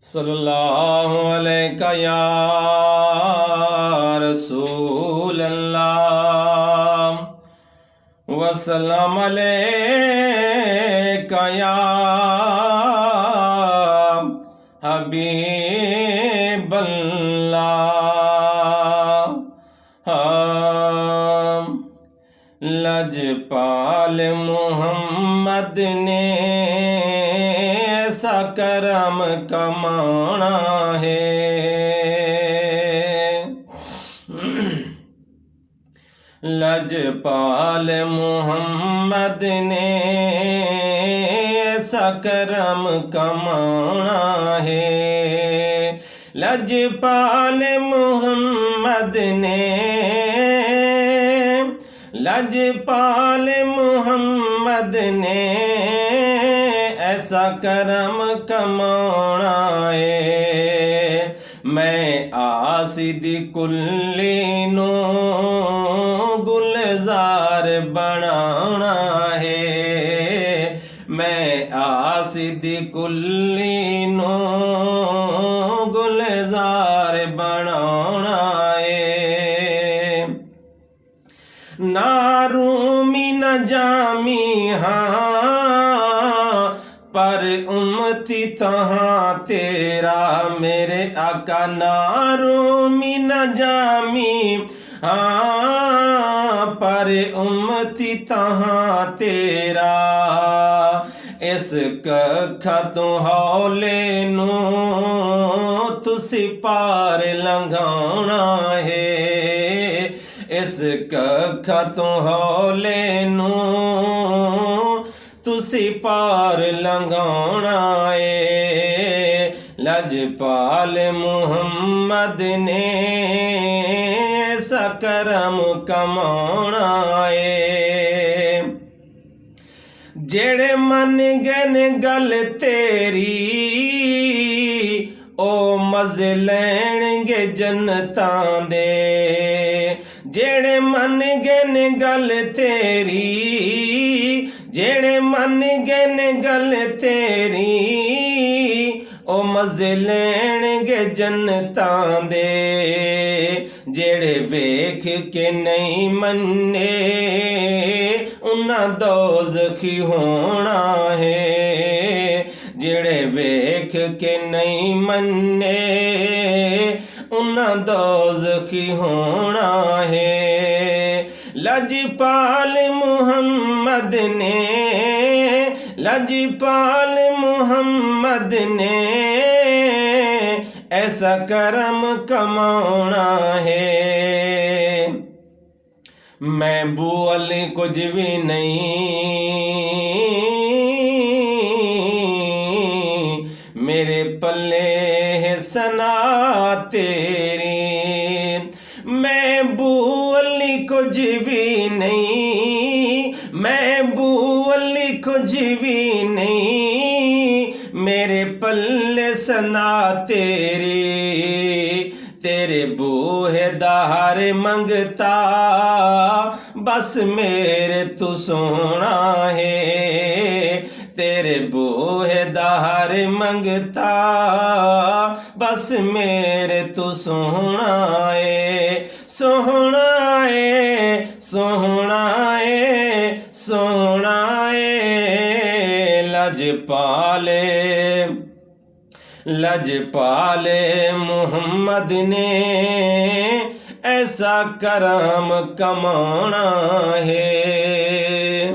صلی اللہ علیہ یا رسول اللہ وسلم علیہ یا حبیب اللہ لجپال محمد نے ایسا کرم کمانا ہے لجپال محمد نے ایسا کرم کمانا ہے لجپال محمد نے لجپال محمد نے ایسا کرم کمانا ہے میں آسد کلی نو گلزار بنانا ہے میں آسد کلی نو گلزار بنانا ہے نہ رومی نہ جامی ہاں پر امتی تہاں تیرا میرے آقا نہ رومی نہ جامی ہاں پر امتی تہاں تیرا اس ککھا تو ہولے نو تسی پار لنگھانا ہے اس ککھا تو ہولے نو تسی پار لنگھانا ہے لجپال محمد نے ایسا کرم کمانا ہے جڑے من گن گل تیری او مزے لین گے جنتاں دے جڑے من گن گل تیری جڑے من گن گل تیری او مزے لین گے جنتاں دے جڑے ویکھ کے نہیں منے انہاں دوزخی ہونا ہے جڑے ویکھ کے نہیں منے انہاں دوزخی ہونا ہے لجپال محمد نے لجپال محمد نے ایسا کرم کمانا ہے میں بول کچھ بھی نہیں میرے پلے ہے ثنا تیری میں بولی کچھ بھی نہیں میں بولی کچھ بھی نہیں میرے پلے ثنا تیری تیرے بوہے دہار منگتا بس میرے تو سونا ہے تیرے بوہے دہار منگتا بس میرے تو سونا ہے سونا ہے سونا ہے سونا ہے لجپال محمد نے ایسا کرم کمانا ہے